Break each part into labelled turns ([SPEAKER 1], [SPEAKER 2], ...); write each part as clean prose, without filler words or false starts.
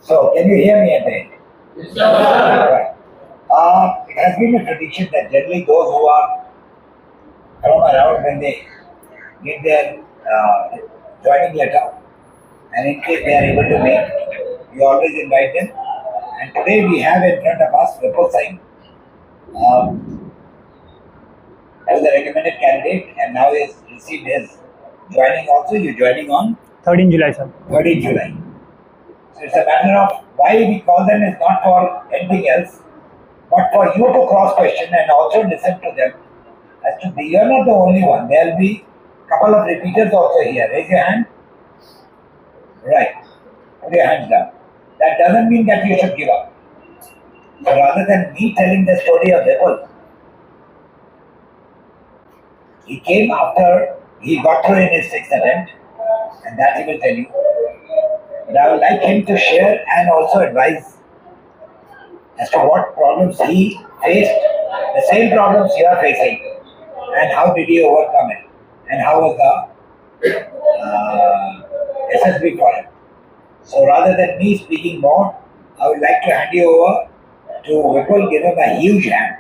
[SPEAKER 1] So, can you hear me at the end? Yes, sir. Right. It has been a tradition that generally those who are from around when they get their joining letter, and in case they are able to make, we always invite them. And today we have in front of us Vipul Singh, as the recommended candidate, and now he has received his joining also. You're joining on
[SPEAKER 2] 13 July, sir.
[SPEAKER 1] 13 July. So it's a matter of why we call them is not for anything else, but for you to cross question and also listen to them. As to be, you're not the only one. There'll be a couple of repeaters also here. Raise your hand. Right. Put your hands down. That doesn't mean that you should give up. So rather than me telling the story of Vipul, he came after he got through in his sixth attempt, and that he will tell you. But I would like him to share and also advise as to what problems he faced, the same problems you are facing, and how did he overcome it, and how was the SSB for him. So rather than me speaking more, I would like to hand you over to Vipul. Give him a huge hand.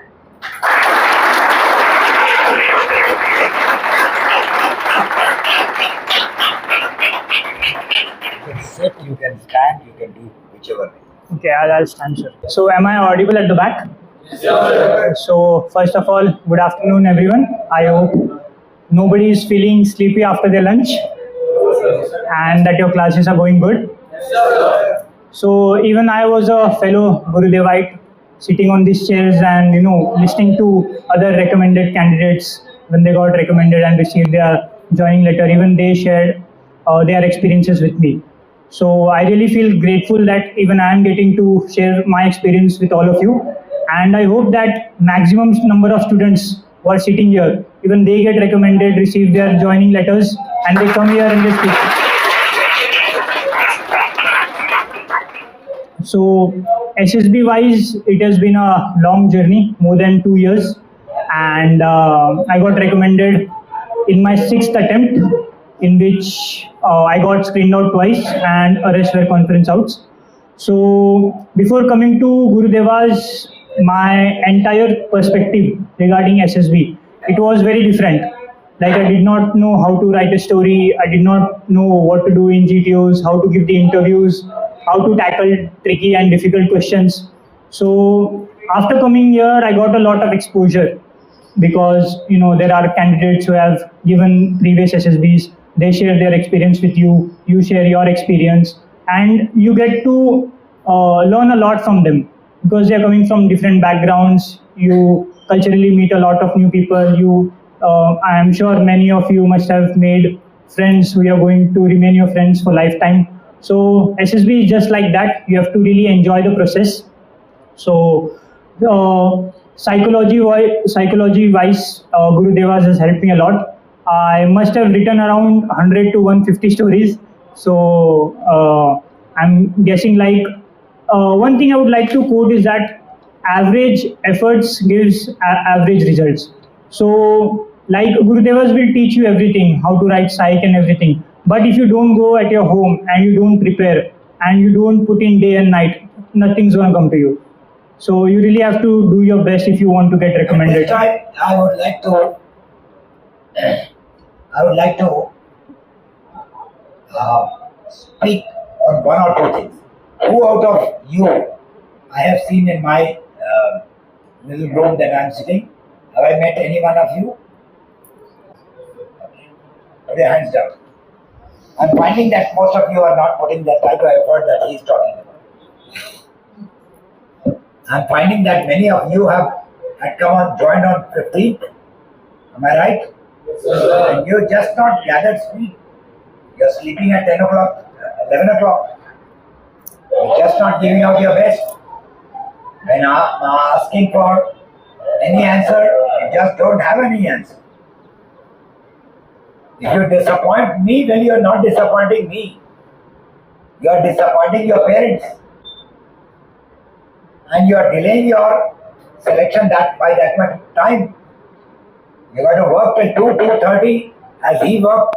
[SPEAKER 1] You can sit, you can stand, you can do whichever way.
[SPEAKER 2] Okay, I'll stand, sir. So, am I audible at the back?
[SPEAKER 1] Yes, sir.
[SPEAKER 2] So, first of all, good afternoon, everyone. I hope nobody is feeling sleepy after their lunch and that your classes are going good.
[SPEAKER 1] Yes, sir.
[SPEAKER 2] So, even I was a fellow Gurudevite sitting on these chairs and, listening to other recommended candidates when they got recommended and received their joining letter. Even they shared their experiences with me. So I really feel grateful that even I am getting to share my experience with all of you. And I hope that maximum number of students who are sitting here, even they get recommended, receive their joining letters, and they come here and they speak. So SSB wise, it has been a long journey, more than 2 years. And I got recommended in my sixth attempt, in which I got screened out twice and a rest were conference outs. So before coming to Gurudeva's, my entire perspective regarding SSB, it was very different. Like I did not know how to write a story, I did not know what to do in GTOs, how to give the interviews, how to tackle tricky and difficult questions. So after coming here, I got a lot of exposure because there are candidates who have given previous SSBs. They share their experience with you, you share your experience, and you get to learn a lot from them because they are coming from different backgrounds. You culturally meet a lot of new people. I am sure many of you must have made friends who are going to remain your friends for lifetime. So SSB is just like that. You have to really enjoy the process. So psychology wise, Gurudeva's has helped me a lot. I must have written around 100 to 150 stories. So I'm guessing one thing I would like to quote is that average efforts gives average results. So like Gurudeva's will teach you everything, how to write psych and everything. But if you don't go at your home and you don't prepare and you don't put in day and night, nothing's gonna come to you. So you really have to do your best if you want to get recommended.
[SPEAKER 1] This time, I would like to speak on one or two things. Who out of you I have seen in my little room that I am sitting? Have I met any one of you? Okay. Put your hands down. I'm finding that most of you are not putting the type of effort that he is talking about. I'm finding that many of you had joined on 15th. Am I right? Yes, sir. And you just not gathered sleep. You're sleeping at 10 o'clock, 11 o'clock. You're just not giving out your best. When I'm asking for any answer, you just don't have any answer. If you disappoint me, then you're not disappointing me. You're disappointing your parents. And you are delaying your selection by that much time. You got to work till 2:30 as he worked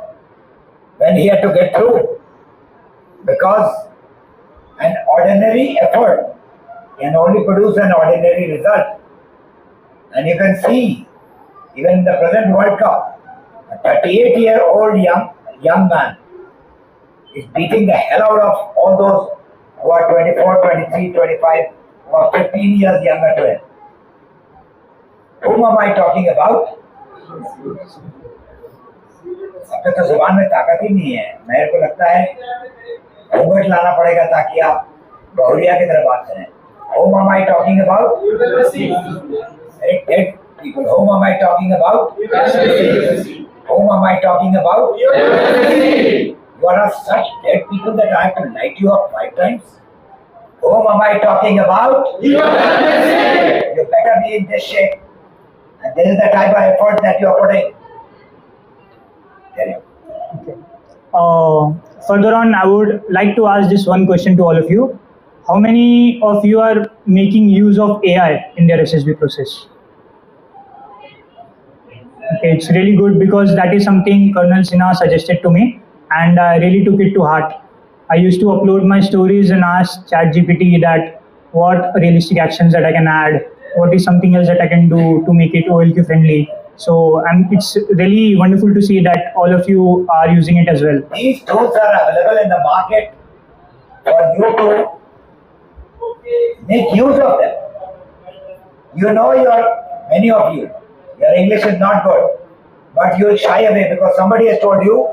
[SPEAKER 1] when he had to get through. Because An ordinary effort can only produce an ordinary result. And you can see, even in the present World Cup, a 38-year-old young man is beating the hell out of all those who are 24, 23, 25, who are 15 years younger to him. Whom am I talking about? अब तक तो जुबान में ताकत ही नहीं है. मेरे को लगता है घूंघट लाना पड़ेगा ताकि आप बहुरिया की तरह बात करें. Whom am I talking about? Dead people. Whom am I talking about? Whom am I talking about? You are such dead people that I have to light you up 5 times. Whom am I talking about? You better be in this shape. And this is the type of effort that you are putting. Tell you.
[SPEAKER 2] Further on, I would like to ask this one question to all of you. How many of you are making use of AI in their SSB process? Okay, it's really good because that is something Colonel Sinha suggested to me and I really took it to heart. I used to upload my stories and ask ChatGPT that what realistic actions that I can add, what is something else that I can do to make it OLQ friendly. So it's really wonderful to see that all of you are using it as well.
[SPEAKER 1] These tools are available in the market for you to make use of them. You know, many of you, your English is not good, but you will shy away because somebody has told you,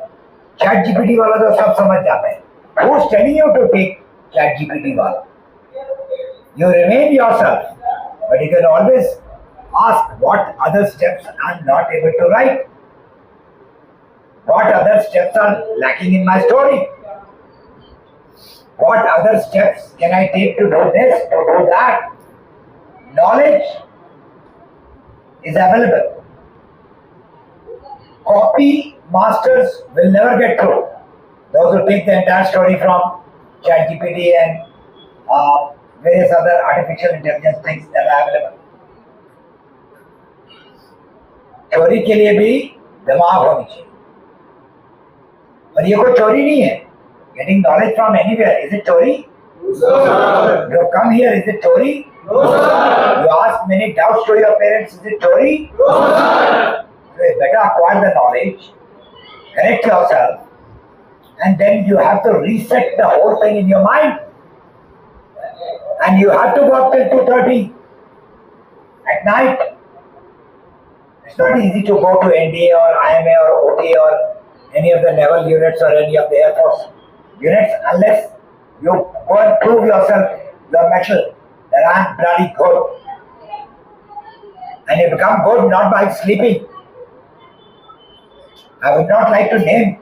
[SPEAKER 1] ChatGPT वाला तो सब समझ जाता है. Who's telling you to take ChatGPT वाला? You remain yourself, but you can always ask what other steps I'm not able to write. What other steps are lacking in my story? What other steps can I take to do this, to do that? Knowledge is available. Copy masters will never get through. Those who take the entire story from ChatGPT and various other artificial intelligence things that are available. चोरी के लिए भी दिमाग होनी चाहिए. और ये कोई चोरी नहीं है. Getting knowledge from anywhere, is it chori? No, sir. You have come here, is it chori? No, sir. You ask many doubts to your parents, is it chori? No, sir. So you better acquire the knowledge, correct yourself, and then you have to reset the whole thing in your mind. And you have to go up till 2:30 at night. It's not easy to go to NDA or IMA or OTA or any of the naval units or any of the Air Force units unless you go and prove yourself, your mettle, that I am bloody good. And you become good not by sleeping. I would not like to name,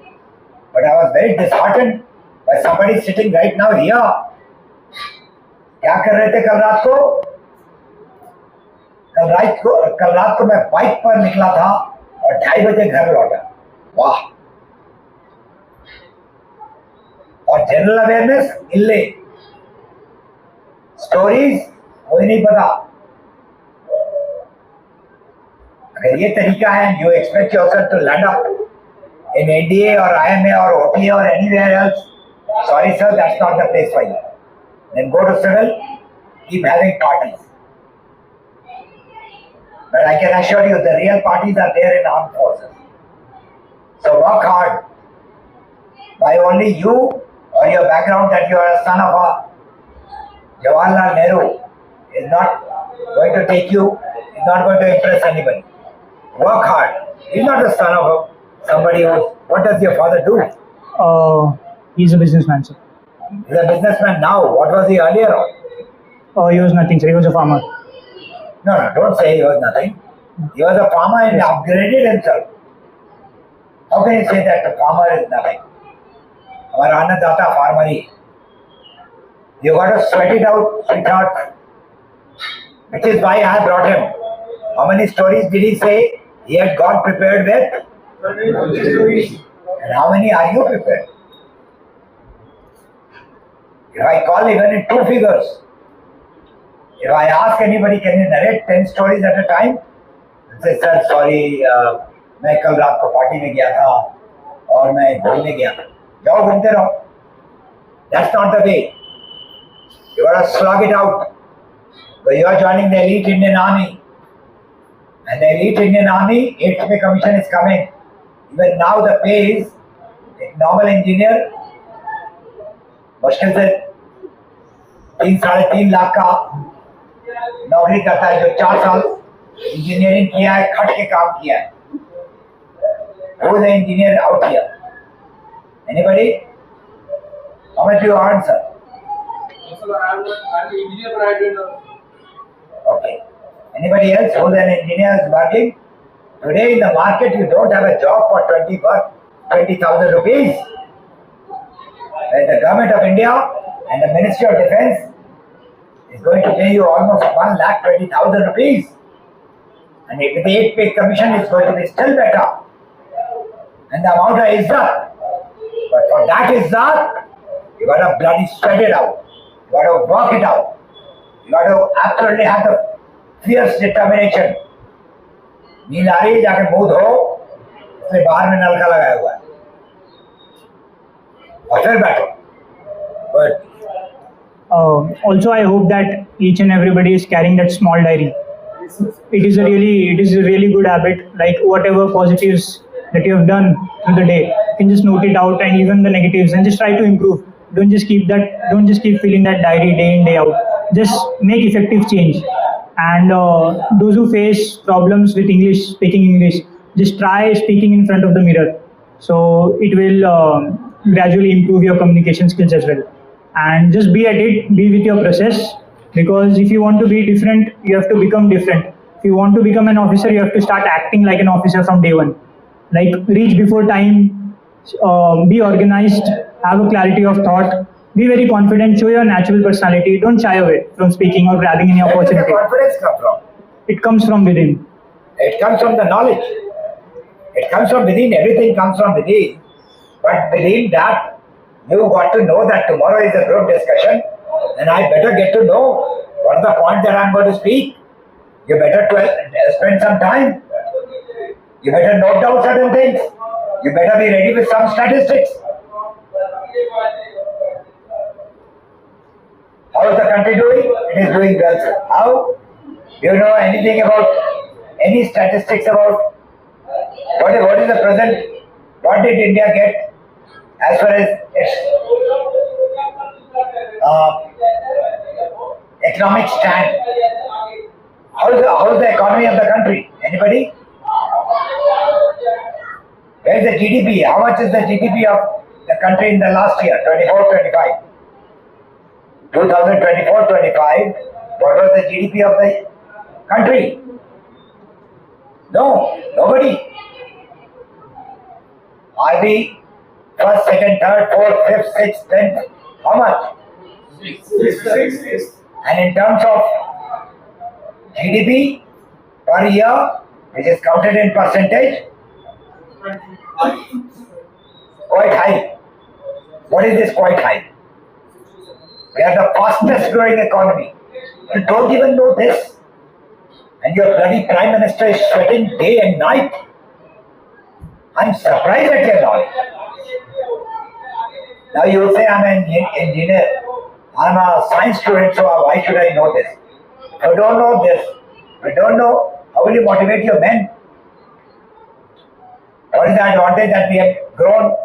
[SPEAKER 1] but I was very disheartened by somebody sitting right now here. क्या कर रहे थे कल रात को? कल रात को मैं बाइक पर निकला था और 2:30 बजे घर लौटा. वाह. और जनरल अवेयरनेस इल्ले स्टोरीज कोई नहीं पता. अगर ये तरीका है, you expect yourself to land up in NDA or IMA or OTA or anywhere else, sorry sir, that's not the place for you. Then go to civil, keep having parties. But I can assure you the real parties are there in armed forces. So work hard. By only you or your background that you are a son of a Jawaharlal Nehru is not going to take you, is not going to impress anybody. Work hard. He's not the son of somebody who, what does your father do?
[SPEAKER 2] He's a businessman, sir.
[SPEAKER 1] He's a businessman now. What was he earlier on?
[SPEAKER 2] He was nothing, sir. He was a farmer.
[SPEAKER 1] No, don't say he was nothing. He was a farmer and upgraded himself. How can you say that the farmer is nothing? हमारा अन्नदाता farmer he. You got to sweat it out, sweetheart. Which is why I brought him. How many stories did he say he had got prepared with? And how many are you prepared? If I call even in 2 figures, if I ask anybody, can you narrate 10 stories at a time? Say, sir, sorry, मैं कल रात को party में गया था और मैं घूमने गया था. जाओ घूमते रहो. That's not the way. You got to slug it out. So you are joining the elite Indian Army. And the elite Indian Army, 8th pay commission is coming. Even now the pay is, एक normal engineer मुश्किल से 3-3.5 लाख का नौकरी करता है, जो 4 साल engineering किया है, खट के काम किया है. Who is the engineer out here? Anybody? How much do you earn, sir?
[SPEAKER 3] I'm an engineer, but I don't know.
[SPEAKER 1] Okay. Anybody else who is an engineer is working? Today in the market, you don't have a job for 20,000 rupees. The government of India and the Ministry of Defence is going to pay you almost 1,20,000 rupees. And with the 8th pay commission, it's going to be still better. And the amount of izzat. But for that izzat, you got to bloody spread it out. You got to work it out. You got to absolutely have the fierce determination. नींद आ रही है, जाके मुंह धो, इसलिए बाहर में नलका लगाया हुआ है और फिर बैठो. But
[SPEAKER 2] Also, I hope that each and everybody is carrying that small diary. It is a really good habit. Like whatever positives that you have done through the day, you can just note it out, and even the negatives, and just try to improve. Don't just keep filling that diary day in day out. Just make effective change. And those who face problems with speaking English, just try speaking in front of the mirror. So it will gradually improve your communication skills as well. And just be at it, be with your process. Because if you want to be different, you have to become different. If you want to become an officer, you have to start acting like an officer from day one. Like reach before time, be organized, have a clarity of thought, be very confident, show your natural personality. Don't shy away from speaking or grabbing any opportunity.
[SPEAKER 1] where does the confidence come from?
[SPEAKER 2] It comes from within.
[SPEAKER 1] It comes from the knowledge. It comes from within. Everything comes from within. But within that, you got to know that tomorrow is a group discussion, and I better get to know what are the points that I'm going to speak. You better spend some time. You better note down certain things. You better be ready with some statistics. How is the country doing? It is doing well, sir. How? Do you know anything about any statistics about what is the present? What did India get as far as its economic stand? How is the economy of the country? Anybody? Where is the GDP? How much is the GDP of the country in the last year, 24-25? 2024-25, what was the GDP of the country? No, nobody. IB, first, second, third, fourth, fifth, sixth, 10th, how much? Six. And in terms of GDP per year, which is counted in percentage, quite high. What is this quite high? We are the fastest growing economy. You don't even know this. And your bloody Prime Minister is sweating day and night. I'm surprised at your knowledge. Now you will say I'm an engineer. I'm a science student, so why should I know this? You don't know this. You don't know, how will you motivate your men? What is the advantage that we have grown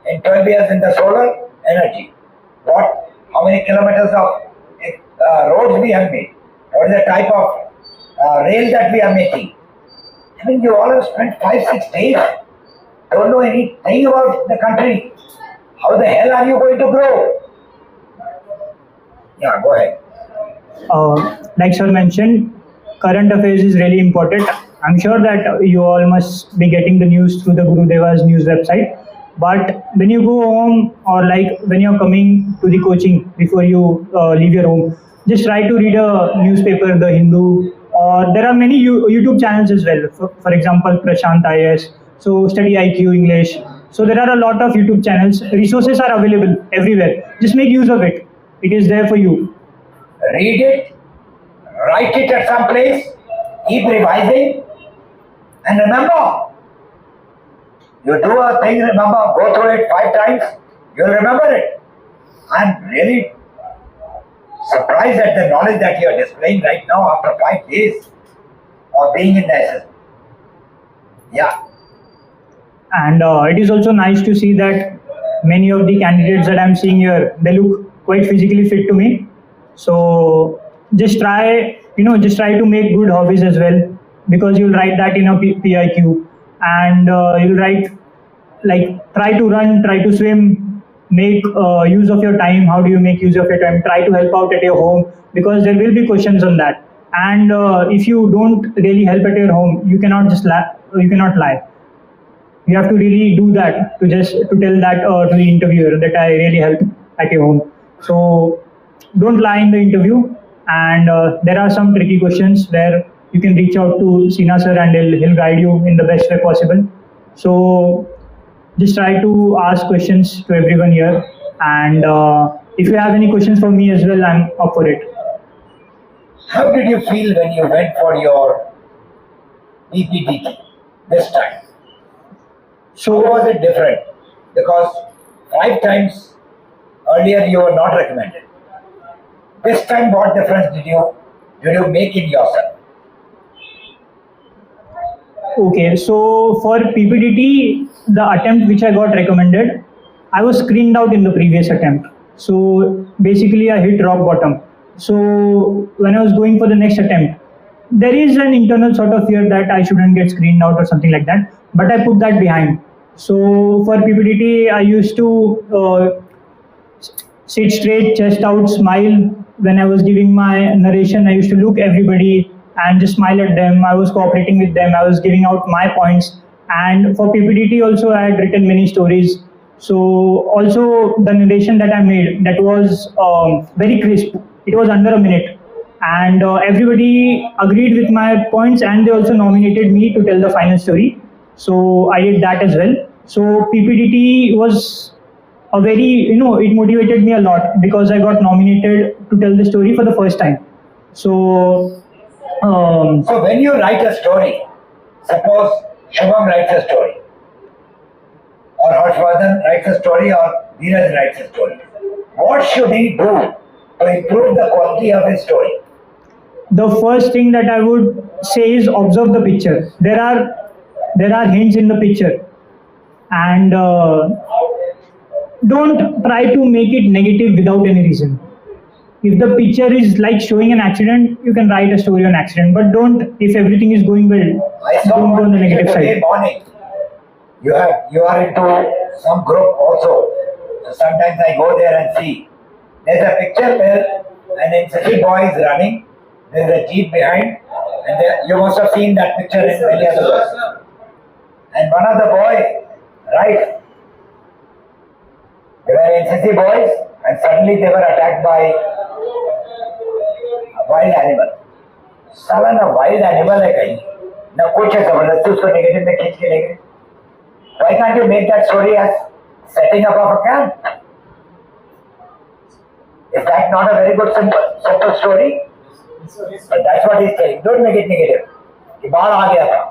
[SPEAKER 1] in 12 years in the solar energy? How many kilometers of roads we have made? What is the type of rail that we are making? I mean, you all have spent 5-6 days. Don't know anything about the country. How the hell are you going to grow? Yeah, go ahead.
[SPEAKER 2] Like sir mentioned, current affairs is really important. I'm sure that you all must be getting the news through the GURUDEVA'S news website. But when you go home, or like when you're coming to the coaching before you leave your home, just try to read a newspaper, The Hindu, or there are many YouTube channels as well. For example, Prashant IS, so Study IQ English. So there are a lot of YouTube channels. Resources are available everywhere. Just make use of it. It is there for you.
[SPEAKER 1] Read it, write it at some place, keep revising, and remember. You do a thing, remember, go through it 5 times, you'll remember it. I'm really surprised at the knowledge that you are displaying right now after 5 days of being in the SSB. Yeah.
[SPEAKER 2] And it is also nice to see that many of the candidates that I'm seeing here, they look quite physically fit to me. So just try, just try to make good hobbies as well, because you'll write that in a PIQ, and you'll write like try to run, try to swim, make use of your time. How do you make use of your time? Try to help out at your home, because there will be questions on that. And if you don't really help at your home, you cannot just lie. You cannot lie. You have to really do that to tell that to the interviewer that I really helped at your home. So don't lie in the interview. And there are some tricky questions where you can reach out to Sina sir, and he'll guide you in the best way possible. So just try to ask questions to everyone here. And if you have any questions for me as well, I'm up for it.
[SPEAKER 1] How did you feel when you went for your PPDT this time? So was it different? Because 5 times earlier you were not recommended. This time, what difference did you make in yourself?
[SPEAKER 2] Okay, so for PPDT, the attempt which I got recommended, I was screened out in the previous attempt. So basically, I hit rock bottom. So when I was going for the next attempt, there is an internal sort of fear that I shouldn't get screened out or something like that, but I put that behind. So for PPDT, I used to sit straight, chest out, smile. When I was giving my narration, I used to look everybody and just smile at them. I was cooperating with them. I was giving out my points. And for PPDT also, I had written many stories. So also the narration that I made, that was very crisp. It was under a minute. And everybody agreed with my points, and they also nominated me to tell the final story. So I did that as well. So PPDT was a very, it motivated me a lot, because I got nominated to tell the story for the first time. So
[SPEAKER 1] So when you write a story, suppose Shubham writes a story, or Harshvardhan writes a story, or Dheeraj writes a story, what should he do to improve the quality of his story?
[SPEAKER 2] the first thing that I would say is observe the picture. There are hints in the picture, and don't try to make it negative without any reason. If the picture is like showing an accident, you can write a story on accident, but don't, if everything is going well,
[SPEAKER 1] I saw
[SPEAKER 2] don't go on the
[SPEAKER 1] one picture
[SPEAKER 2] negative
[SPEAKER 1] today
[SPEAKER 2] side.
[SPEAKER 1] morning. You are into some group also. So sometimes I go there and see. There's a picture where an NCC boy is running. There's a jeep behind, and you must have seen that picture in many other books. And one of the boy, right? They were NCC boys, and suddenly they were attacked by a wild animal. साला ना wild animal है कहीं, ना कुछ है, जबरदस्ती उसको negative में खींच के ले गए. Why can't you make that story as setting up of a camp? Is that not a very good simple story? But that's what he's saying. Don't make it negative. कि बाढ़ आ गया था,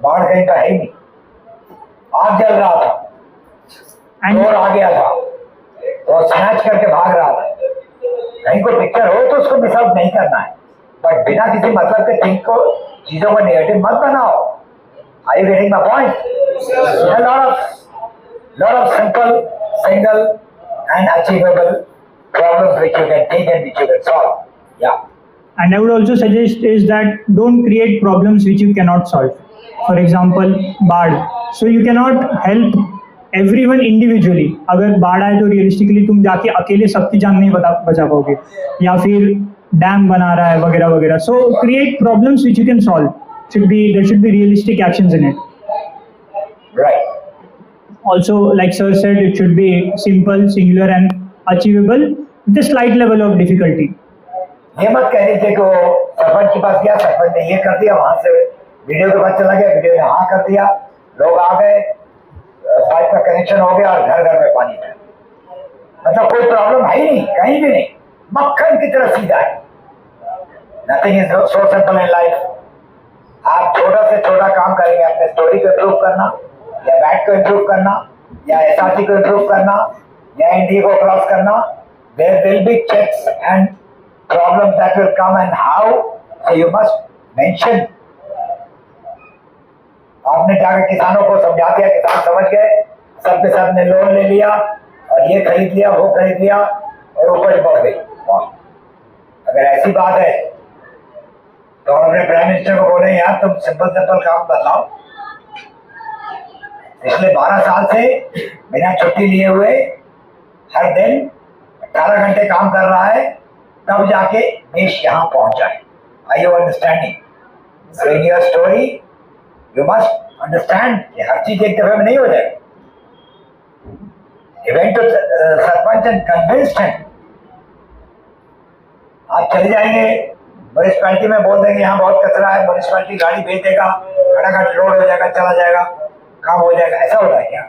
[SPEAKER 1] बाढ़ कहीं का है ही नहीं, आग जल रहा था, चोर आ गया था, वो स्नैच करके भाग रहा था. कहीं कोई पिक्चर हो तो उसको मिस आउट नहीं करना है, बट बिना किसी मतलब के थिंक को चीजों को नेगेटिव मत बनाओ. Are you getting my point? A lot of simple, single, and achievable problems which you can take and which you can solve. Yeah.
[SPEAKER 2] And I would also suggest is that don't create problems which you cannot solve. For example, बाढ़. So you cannot help everyone individually. अगर बाढ़ आए तो realistically तुम जाके अकेले सबकी जान नहीं बचा पाओगे, या फिर डैम बना रहा है वगैरह वगैरह. So create problems which you can solve. There should be realistic actions in it.
[SPEAKER 1] Right.
[SPEAKER 2] Also, like sir said, it should be simple, singular, and achievable with a slight level of difficulty.
[SPEAKER 1] ये मत कह दीजिए कि वो सरपंच के पास गया, सरपंच ने ये कर दिया, वहां से वीडियो के पास चला गया, वीडियो ने हाँ कर दिया, लोग आ गए, पाइप का कनेक्शन हो गया और घर घर में पानी है. मतलब कोई प्रॉब्लम है ही नहीं, कहीं भी नहीं, मक्खन की तरह सीधा है. Nothing is so simple in life. आप छोटा से छोटा काम करेंगे, अपने स्टोरी को इम्प्रूव करना, या बैट को इम्प्रूव करना, या एसआरटी को इम्प्रूव करना, या एनडी को क्रॉस करना, there will be checks and problems that will come and how, so you must mention. आपने जाकर किसानों को समझा दिया, किसान समझ गए, सब के सब ने लोन ले लिया और ये खरीद लिया, वो खरीद लिया और उपज बढ़ गई। अगर ऐसी बात है तो अपने प्राइम मिनिस्टर को बोले यार तुम सिंपल सिंपल काम बताओ। पिछले 12 साल से बिना छुट्टी लिए हुए हर दिन 18 घंटे काम कर रहा है, तब जाके देश यहाँ पहुंचा है। Are you understanding? So in your story, you must understand कि हर चीज एक दफे में नहीं हो जाएगी। He went to sarpanch and convinced him. आप चले जाएंगे म्यूनिसपैलिटी में, बोल देंगे यहाँ बहुत कचरा है, म्यूनिसपैलिटी गाड़ी भेज देगा, खटाखट रोड हो जाएगा, चला जाएगा, काम हो जाएगा। ऐसा होता है क्या?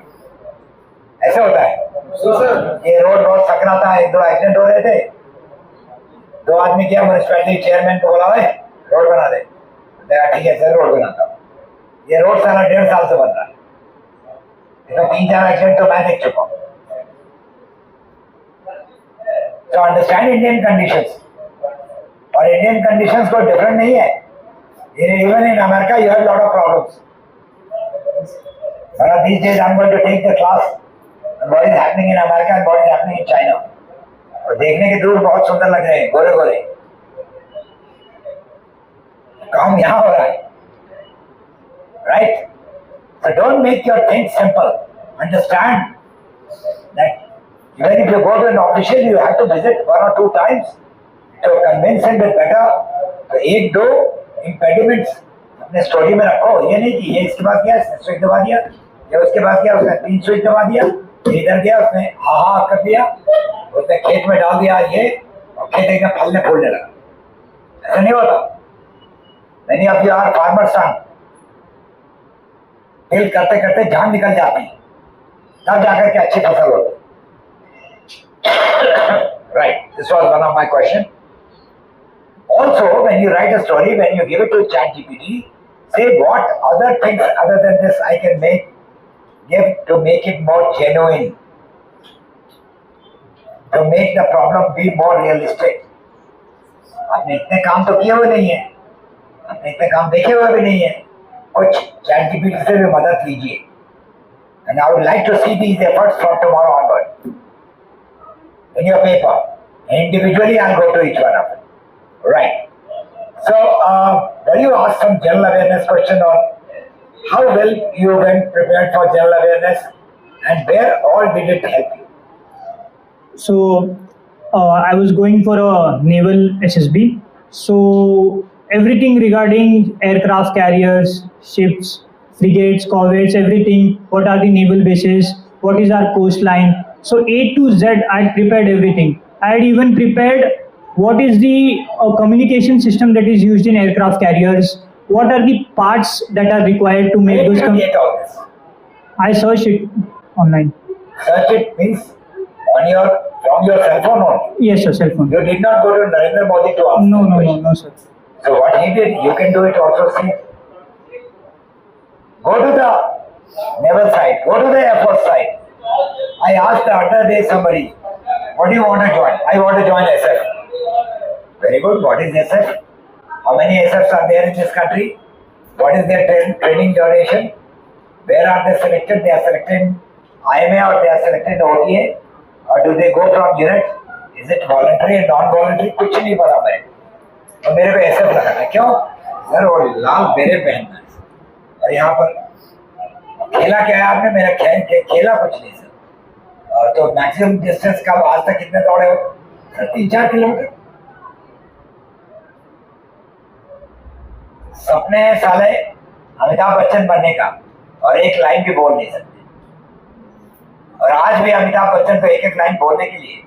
[SPEAKER 1] ऐसा होता है? ये रोड बहुत सकरा था, 1-2 एक्सीडेंट हो रहे थे, 2 आदमी किया, म्यूनिसपैलिटी चेयरमैन को बोला रोड बना दे, ठीक है सर रोड बनाता हूँ। ये रोड सारा 1.5 साल से बन रहा है, तो 3-4 एक्सीडेंट तो मैं देख चुका हूँ। तो अंडरस्टैंड इंडियन कंडीशंस, और इंडियन कंडीशंस कोई डिफरेंट नहीं है। Even in America you have lot of problems. But these days I'm going to take the class on what is happening in America and what is happening in China. और देखने के दूर बहुत सुंदर लग रहे हैं, गोरे गोरे, काम यहाँ हो रहा है, right? So don't make your things simple. Understand that even if you go to an official, you have to visit 1 or 2 times to convince him with better. तो 1-2 impediments अपने स्टोरी में रखो। ये नहीं कि ये इसके बाद गया, इसने स्विच दबा दिया, ये उसके बाद गया, उसने 3 स्विच दबा दिया, इधर गया, उसने हा कर दिया, उसने खेत में डाल दिया ये, और खेत एकदम फलने फूलने लगा। ऐसा नहीं होता। Many of you are farmers son. खेल करते करते जान निकल जाती है, तब जाकर के अच्छी फसल होती है। Right. This was one of my questions. Also, when you write a story, when you give it to ChatGPT, say what other things other than this I can give to make it more genuine, to make the problem be more realistic. आपने इतने काम तो किए हुए नहीं है, आपने इतने काम देखे हुए भी नहीं है, कुछ ChatGPT से भी मदद लीजिए। And I would like to see these efforts from tomorrow onward in your paper. And individually, I'll go to each one of them. Right. So, when you asked some general awareness question on how well you went prepared for general awareness and where all did it help you?
[SPEAKER 2] So I was going for a naval SSB. So everything regarding aircraft carriers, ships, frigates, corvettes, everything. What are the naval bases? What is our coastline? So A to Z, I had prepared everything. I had even prepared what is the communication system that is used in aircraft carriers. What are the parts that are required to make those?
[SPEAKER 1] Get all this?
[SPEAKER 2] I searched it online.
[SPEAKER 1] Search it means from your cell phone only?
[SPEAKER 2] Yes, sir, cell phone.
[SPEAKER 1] You did not go to Narendra Modi to ask?
[SPEAKER 2] No, sir.
[SPEAKER 1] So what he did, you can do it also. See, go to the naval side, go to the air force side. I asked the other day somebody, what do you want to join? I want to join SF. Very good. What is SF? How many SFs are there in this country? What is their training duration? Where are they selected? They are selected in IMA or they are selected in OTA? Or do they go from unit? Is it voluntary and non-voluntary? कुछ नहीं पता मेरे को। तो मेरे को SF लगाना है। क्यों? सर वो लाल बेरे पहनना है। और यहाँ पर खेला क्या है आपने? मेरा खेला कुछ नहीं सर। तो मैक्सिमम डिस्टेंस का आज तक कितने दौड़े हो? Sir 3-4 kilometre. सपने साले अमिताभ बच्चन बनने का और एक लाइन भी बोल नहीं सकते। और आज भी अमिताभ बच्चन को एक लाइन बोलने के लिए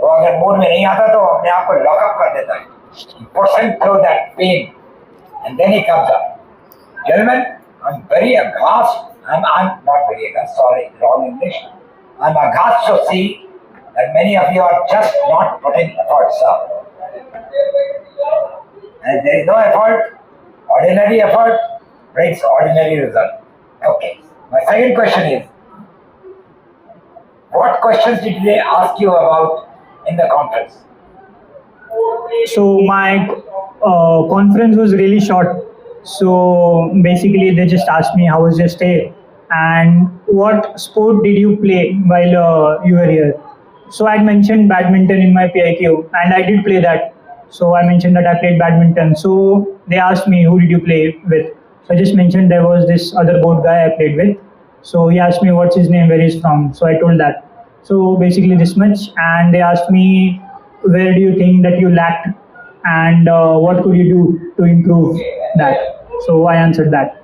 [SPEAKER 1] वो अगर मूड में नहीं आता तो अपने आप को लॉकअप कर देता है। Puts him through that pain and then he comes up. Gentlemen, I'm very aghast. I'm not very aghast. Sorry, wrong English. I'm aghast to see that many of you are just not putting efforts up. And if there is no effort, ordinary effort brings ordinary result. Okay. My second question is, what questions did they ask you about in the conference?
[SPEAKER 2] So my conference was really short. So basically, they just asked me how was your stay and what sport did you play while you were here. So I had mentioned badminton in my PIQ, and I did play that. So I mentioned that I played badminton. So they asked me who did you play with. So I just mentioned there was this other board guy I played with. So he asked me what's his name, where he's from. So I told that. So basically this much, and they asked me where do you think that you lacked, and what could you do to improve that. So I answered that.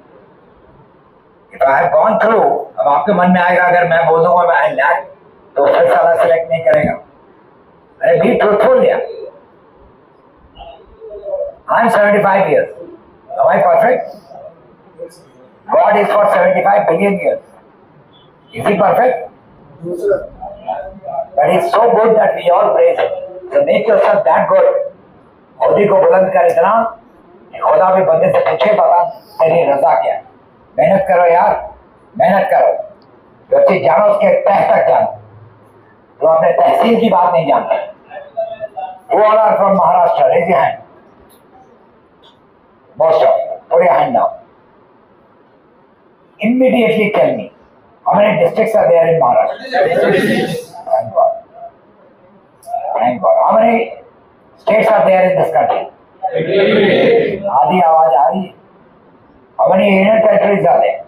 [SPEAKER 1] If I have gone through, अब आपके मन में आएगा अगर मैं बोल दूंगा मैं I lack, तो फिर साला select नहीं करेगा. अरे be truthful यार. I'm 75 years. Am I perfect? God is for 75 billion years. Is he perfect? But he's so good that we all praise him. So make yourself that good. खुदी को बुलंद कर इतना कि खुदा भी बंदे से पूछे बाबा तेरी रजा क्या है. मेहनत करो यार, मेहनत करो. जो चीज जानो उसके तह तक जानो. तो अपने तहसील की बात नहीं जानते. Who all are from Maharashtra? Raise your hand. Most of you. Put your hand down. Immediately tell me how many districts are there in Maharashtra? Thank God. Thank God. How many states are there in this country? आधी आवाज आ रही है. How many union territories are there?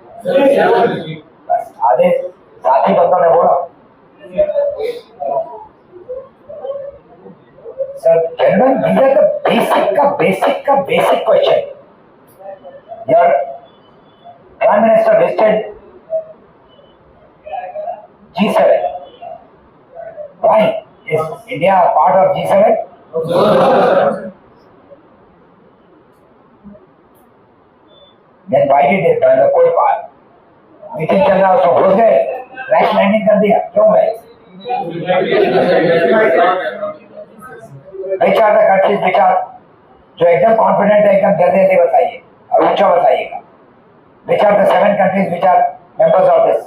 [SPEAKER 1] बस आधे साथी बंदों ने बोला. So, gentlemen, these are the basic question. Your Prime Minister visited G7. Why? Is India a part of G7? Then why did it? कोई बात. मीटिंग चल रहा उसको घुस गए, क्रैश लैंडिंग कर दिया. क्यों गए? Which are the countries which are जो एकदम कॉन्फिडेंट है, एकदम जल्दी बताइए और ऊंचा बताइएगा. Which are the 7 countries which are members of this?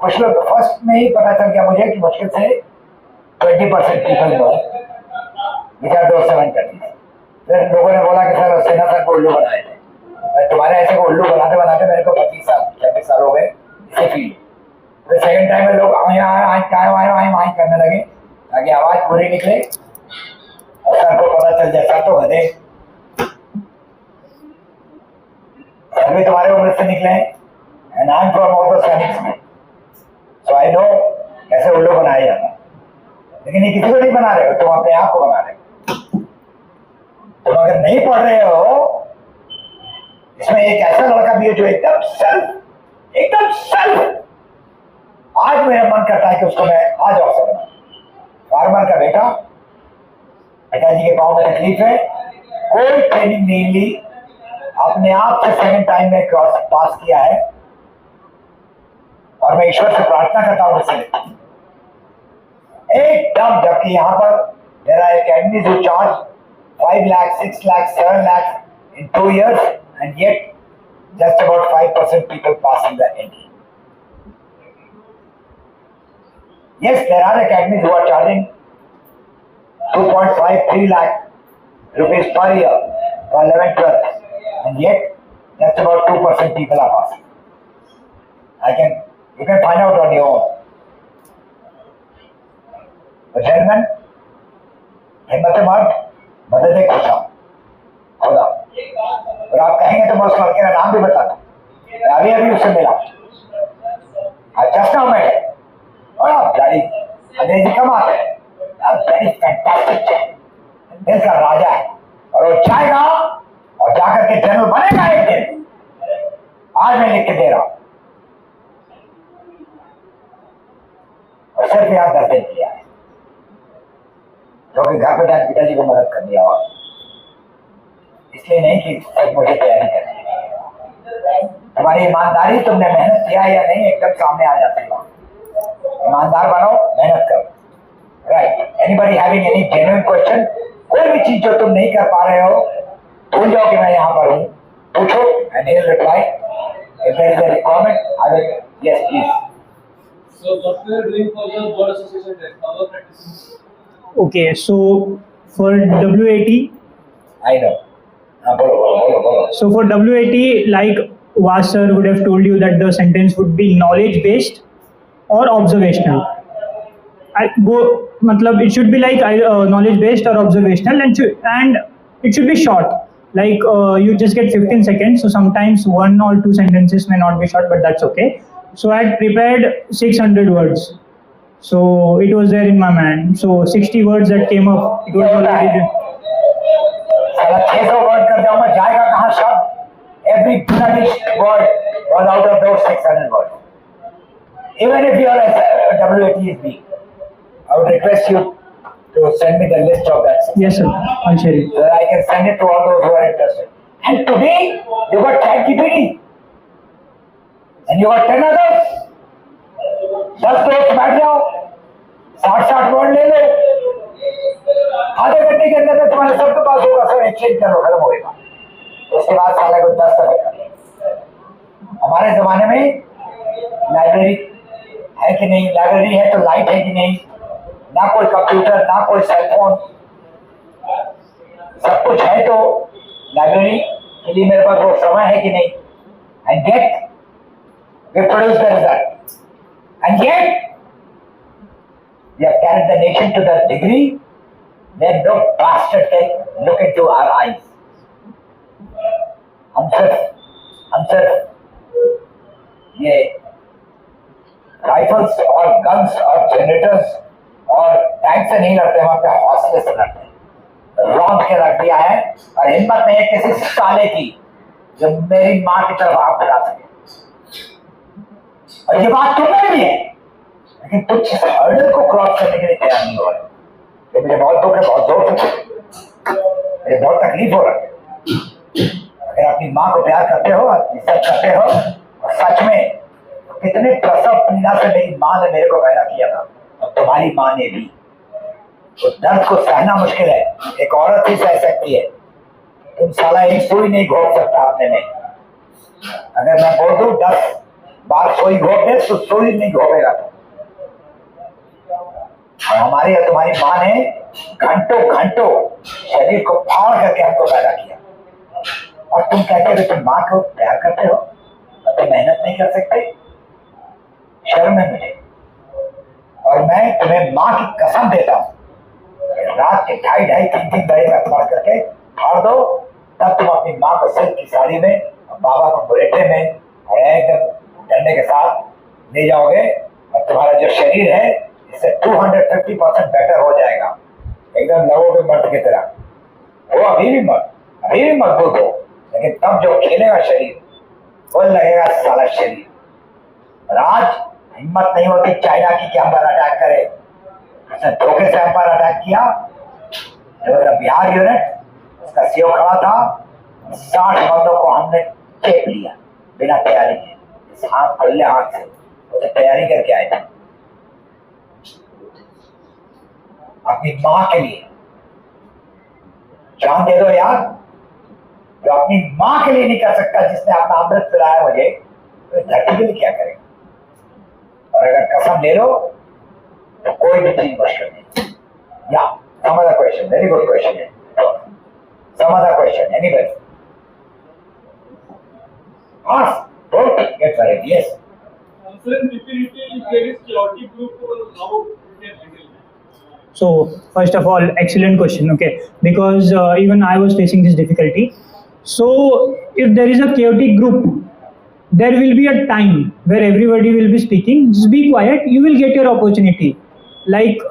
[SPEAKER 1] कुछ लोग फर्स्ट में ही पता चल गया मुझे कि मुश्किल से 20% people know which are those 7 countries. फिर लोगों ने बोला कि सर सेना सर को उल्लू बनाए थे. तुम्हारे ऐसे को उल्लू बनाते बनाते मेरे को 25 साल हो गए इसी फील्ड. फिर सेकंड टाइम में लोग आई करने लगे ताकि आवाज पूरी निकले और सर को पता चल जाए. सर तो गधे, सर भी तुम्हारे उम्र से निकले हैं. And I am from all the सैनिक्स में, सो आई नो कैसे उल्लू बनाया जाता. लेकिन ये किसी को नहीं बना रहे हो, तुम अपने आप को बना रहे हो. तुम अगर नहीं पढ़ रहे हो, इसमें एक ऐसा लड़का भी है जो एकदम सेल्फ आज मेरा मन करता है कि उसको मैं आज अवसर बनाऊं. फार्मर का बेटा, पिताजी के पाँव में तकलीफ है, कोई ट्रेनिंग नहीं ली, अपने आप से 7 टाइम में क्रॉस पास किया है. और मैं ईश्वर से प्रार्थना करता हूँ उससे एकदम. जबकि यहाँ पर there are academies who charge 5 lakh, 6 lakh, 7 lakh in 2 years, and yet just about 5% people pass in the ND. Yes, there are academies who are charging 2.5, 3 lakh rupees per year for 11, 12, and yet just about 2% people are passing. You can find out on your own. But gentlemen, हिम्मत मत बदलने को खुदा. और आप कहेंगे तो मैं उस लड़के का नाम भी बता दूं. अभी उससे मिला. जस्ट नाउ मैं गाड़ी अंग्रेजी कम आते हैं. वेरी फैंटास्टिक, दिल का राजा है और वो जाएगा और जाकर के जनरल बनेगा एक दिन. आज मैं लिख के दे रहा हूं. और सिर्फ यहाँ 10 दिन किया है क्योंकि घर पे जाकर पिताजी को मदद करनी है, और इसलिए नहीं कि मुझे तैयारी करनी है. तुम्हारी ईमानदारी, तुमने मेहनत किया या नहीं, एकदम सामने आ जाती है. ईमानदार बनो, मेहनत करो. Right. Anybody having any genuine question? कोई भी चीज जो तुम नहीं कर पा रहे हो, भूल जाओ कि मैं यहाँ पर हूँ, पूछो and he will reply. If there is a requirement I will. Yes please.
[SPEAKER 3] So what we are doing for the board association test, our practicing.
[SPEAKER 2] Okay, so for WAT,
[SPEAKER 1] I know. Bolo.
[SPEAKER 2] so for WAT, like Vas sir would have told you that the sentence would be knowledge based or observational. मतलब it should be like knowledge based or observational, and it should be short. Like you just get 15 seconds, so sometimes one or two sentences may not be short, but that's okay. So I had prepared 600 words. So it was there in my mind. So 60 words that came up, it was already.
[SPEAKER 1] साला 600 word कर जाऊंगा, जाएगा कहाँ शब्द? Every bloody word was out of those 600 words. Even if your WAT is weak, I would request you to send me the list of that.
[SPEAKER 2] Yes, sir. I'll share it.
[SPEAKER 1] So that I can send it to all those who are interested. And today, you got ChatGPT. And you got 10 others. 10 दोस्त बैठ जाओ, 60 word ले लो, आधे घंटे के अंदर में तुम्हारे सबके पास होगा, सर एक्सचेंज करो, खत्म होगा। उसके बाद साला को 10 तक। हमारे जमाने में लाइब्रेरी है कि नहीं, लाइब्रेरी है तो लाइट है कि नहीं, ना कोई कंप्यूटर ना कोई सेलफोन, सब कुछ है तो लाइब्रेरी के लिए मेरे पास वो समय है कि नहीं। And get we produce the result, and yet we have carried the nation to the degree where no bastard can look into our eyes. हम सिर्फ ये राइफल्स और गन्स और जनरेटर्स और टैंक से नहीं लड़ते, हम अपने हौसले से लड़ते हैं। रौंद के रख दिया है और हिम्मत नहीं है किसी साले की जो मेरी माँ की तरफ आग उठा सके। और ये बात तुम में भी है, लेकिन तुम इस हर्डल को क्रॉस करने के लिए तैयार नहीं हो रहे। तो मुझे बहुत दुख है, बहुत जोर से मुझे बहुत तकलीफ हो रहा है। अगर अपनी माँ को प्यार करते हो, इज्जत करते हो, और सच में कितने प्रसव पीड़ा से मेरी माँ ने मेरे को पैदा किया था और तुम्हारी माँ ने भी, तो दर्द को सहना मुश्किल है, एक औरत ही सह सकती है। तुम साला एक सुई नहीं घोट सकता अपने में। अगर मैं बोल दूं 10 बार सुई घोट दे तो सुई नहीं घोपेगा। और हमारी और तुम्हारी माँ ने घंटों शरीर को फाड़ करके हमको पैदा किया, और तुम कहते हो तुम माँ को प्यार करते हो और तुम मेहनत नहीं कर सकते। शर्म है मुझे, और मैं तुम्हें माँ की कसम देता हूँ, रात के 2:30-3 बजे तक पढ़ करके फाड़ दो, तब तुम अपनी माँ को सिल्क की साड़ी में और बाबा को बुलेटे में और एकदम डंडे के साथ ले जाओगे, और तुम्हारा जो शरीर है इससे 250% बेटर हो जाएगा, एकदम लगोगे मर्द की तरह। वो अभी भी मजबूत हो, लेकिन तब जो खेलेगा शरीर वो लगेगा साला शरीर। और आज हिम्मत नहीं होती चाइना की कि हम पर अटैक करे। उसने धोखे से हम पर अटैक किया। बिहार यूनिट, उसका सीओ खड़ा था, 60 बंदों को हमने चेप लिया बिना तैयारी के, इस खुले हाथ से। वो तो तैयारी करके आए थे अपनी माँ के लिए। जान दे दो यार, जो अपनी माँ के लिए नहीं कर सकता, जिसने अपना अमृत पिलाया मुझे, तो धरती के लिए क्या करेगा। और अगर कसम ले लो तो कोई भी चीज मुश्किल नहीं। या some other question, very good question. Some other question, anybody? Ask, don't get worried, yes.
[SPEAKER 2] So first of all, excellent question. Okay, because even I was facing this difficulty. So if there is a chaotic group, there will be a time where everybody will be speaking. Just be quiet. You will get your opportunity. Like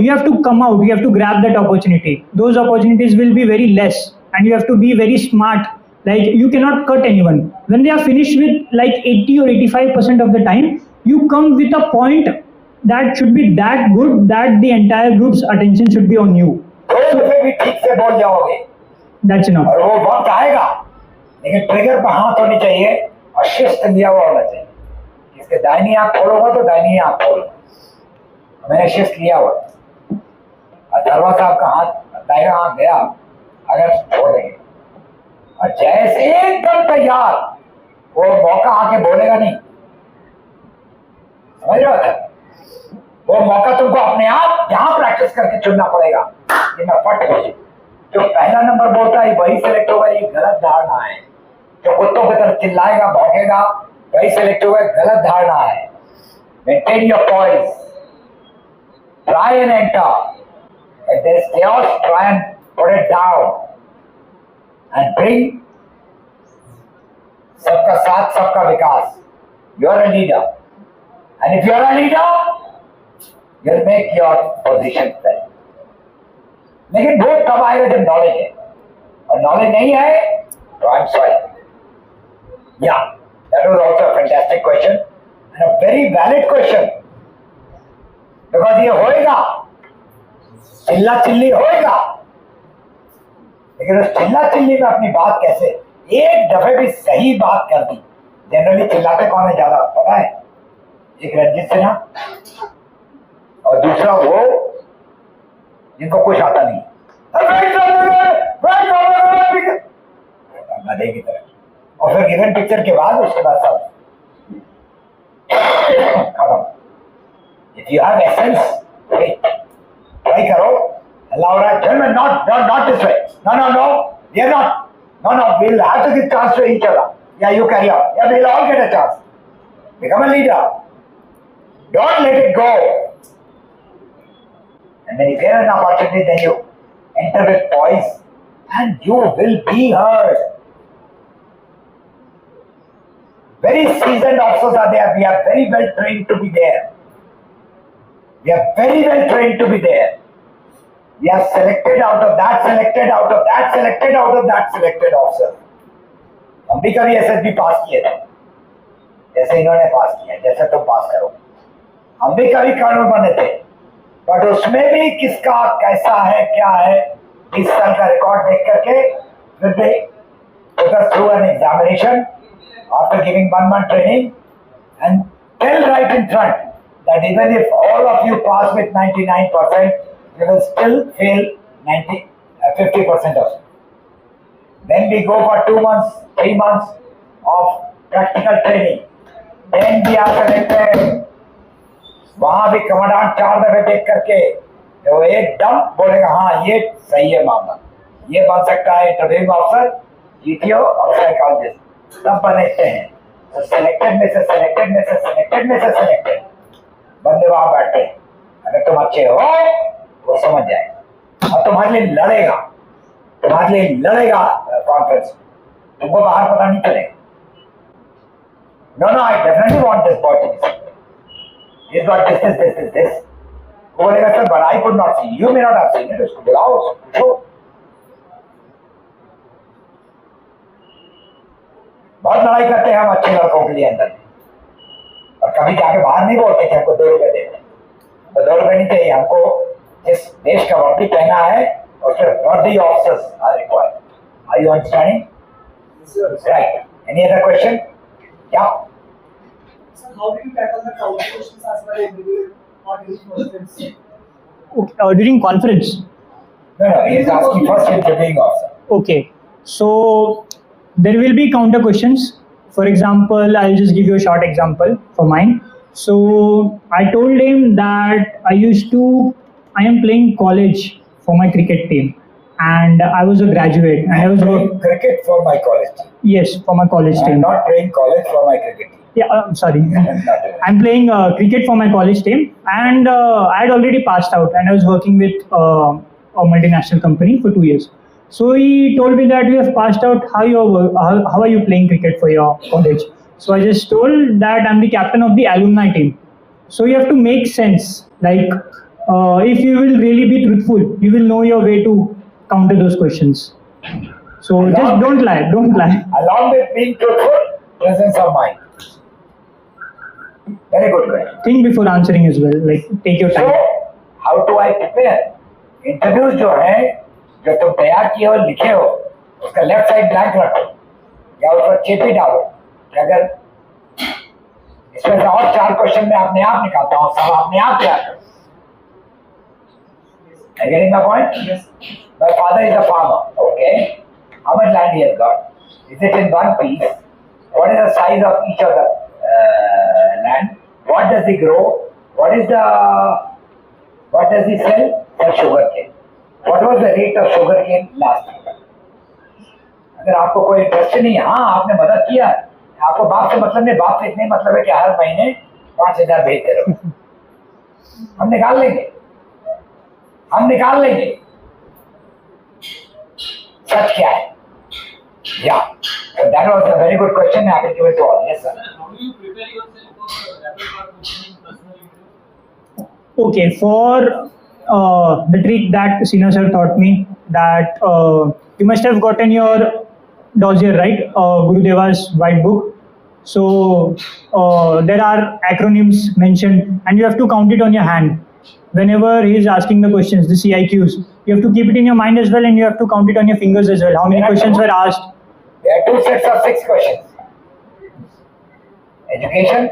[SPEAKER 2] you have to come out. You have to grab that opportunity. Those opportunities will be very less, and you have to be very smart. Like you cannot cut anyone. When they are finished with like 80 or 85% of the time, you come with a point that should be that good that the entire group's attention should be on you.
[SPEAKER 1] भी ठीक से बोल जाओगे,
[SPEAKER 2] That's enough.
[SPEAKER 1] और वो वक्त आएगा, लेकिन ट्रिगर पर हाथ होनी चाहिए और शिस्त लिया हुआ होना चाहिए। इसके दाहिनी आंख खोलोगे तो दाहिनी आंख खोलो। मैंने शिस्त लिया हुआ, अथर्वा साहब का हाथ दाहिना आंख गया, अगर छोड़ देंगे, और जैसे एकदम तैयार, वो मौका आके बोलेगा नहीं। समझ रहे हो? वो मौका तुमको अपने आप यहाँ प्रैक्टिस करके चुनना पड़ेगा कि मैं फट गई। जो पहला नंबर बोलता है वही सिलेक्ट होगा, ये गलत धारणा है। जो कुत्तों की तरफ चिल्लाएगा भौंकेगा वही सिलेक्ट होगा, गलत धारणा है। Maintain your poise, try and enter, if there is chaos, try and put it down and bring सबका साथ सबका विकास। You are a leader, and if you are a leader, you'll make your position well. लेकिन वो तब आएगा जब knowledge है, और नॉलेज नहीं है तो I am sorry. Yeah, that was also a fantastic question and a very valid question, because ये होएगा, चिल्ला चिल्ली होएगा, लेकिन उस चिल्ला चिल्ली में अपनी बात कैसे एक दफे भी सही बात कर दी। जनरली चिल्लाते कौन है ज्यादा पता है? एक रंजित सिन्हा और दूसरा वो जिनको कुछ आता नहीं, गधे की तरह। और फिर गिवन पिक्चर के बाद उसके बाद सब खत्म। If you have essence, try करो। अल्लाह हो रहा है जन्म, not this way, no we are not, no we will have to give chance to each other. या यू कैरी आउट, या we will all get a chance. Become a leader, don't let it go. And when you get an opportunity, then you enter with poise and you will be heard. Very seasoned officers are there. We are very well trained to be there. We are very well trained to be there. We are selected out of that, selected out of that, selected out of that, selected officer. हम भी कभी SSB पास किए थे, जैसे इन्होंने पास किया, जैसे तुम पास करो। हम भी कभी कानून बने थे, बट उसमें भी किसका कैसा है क्या है 20 साल का रिकॉर्ड देख करके फिर they through an examination after giving 1 month training and tell right in front that even if all of you pass with 99%, you will still fail 50% of it. Then we go for 2 months, 3 months of practical training. Then we are selected. वहां भी commandant 4 दफे देख करके तो एकदम बोलेगा हाँ ये सही है मामला, ये बन सकता है इंटरव्यूइंग ऑफिसर, जीटीओ और साइकोलॉजिस्ट, सब बनते हैं। तो सिलेक्टेड में से सिलेक्टेड में से सिलेक्टेड में से सिलेक्टेड बंदे वहां बैठे हैं। अगर तुम अच्छे हो वो समझ जाएगा और तुम्हारे लिए लड़ेगा, तुम्हारे लिए लड़ेगा कॉन्फ्रेंस। तुमको बाहर पता नहीं चलेगा। No I definitely want this boy to be Is what this. वो बोलेगा sir but I could not see, you may not have seen it, उसको बुलाओ, उसको पूछो। बहुत लड़ाई करते हैं हम अच्छे लड़कों के लिए अंदर में, और कभी जाके बाहर नहीं बोलते कि हमको 2 रुपए देते, तो 2 रुपए नहीं चाहिए हमको। जिस देश का वर्दी पहना है उसके वर्दी officers are required. Are you understanding? Right. Any other question? या
[SPEAKER 3] How do you tackle the counter questions as well as during conference?
[SPEAKER 2] Okay, during conference.
[SPEAKER 1] No, he is asking first interviewing officer.
[SPEAKER 2] Okay, so there will be counter questions. For example, I'll just give you a short example for mine. So I told him that I am playing college for my cricket team, and I was a graduate, and I was
[SPEAKER 1] playing cricket for my college team.
[SPEAKER 2] Yes, for my college
[SPEAKER 1] I am
[SPEAKER 2] team.
[SPEAKER 1] not playing college for my cricket team.
[SPEAKER 2] Yeah, sorry. I'm playing cricket for my college team, and I had already passed out, and I was working with a multinational company for 2 years. So he told me that you have passed out. How are you playing cricket for your college? So I just told that I'm the captain of the alumni team. So you have to make sense. Like if you will really be truthful, you will know your way to counter those questions. So just don't lie. Don't lie.
[SPEAKER 1] Along with being truthful, presence of mind. Very good question.
[SPEAKER 2] Think before answering as well. Like take your time.
[SPEAKER 1] So, how do I prepare? Interviews जो है, जो तुम तैयार किए हो लिखे हो, उसका लेफ्ट साइड ब्लैंक रखो या उस पर चेपी डालो कि अगर इसमें से और 4 क्वेश्चन मैं अपने आप निकालता हूँ, सब अपने आप तैयार करो। Are you getting my point?
[SPEAKER 3] Yes.
[SPEAKER 1] My father is a farmer. Okay. How much land he has got? Is it in one piece? What is the size of each of the land? What does he grow? what does he sell? Sell sugar cane. What was the rate of sugar cane last year? अगर आपको कोई interest नहीं है, हाँ आपने मदद किया, आपको बाप से मतलब नहीं, बाप से इतने मतलब है कि हर महीने 5,000 भेजते रहो, हम निकाल लेंगे, सच क्या है? Yeah, so that was a very good question applicable to all. Yes, sir.
[SPEAKER 4] How do you prepare yourself for rapid fire questioning personal interview?
[SPEAKER 2] Okay, for the trick that Sina sir taught me, that you must have gotten your dossier, right? Gurudeva's white book. So there are acronyms mentioned, and you have to count it on your hand. Whenever he is asking the questions, the CIQs, you have to keep it in your mind as well, and you have to count it on your fingers as well. How many questions were asked?
[SPEAKER 1] There are 2 sets of 6 questions. Education.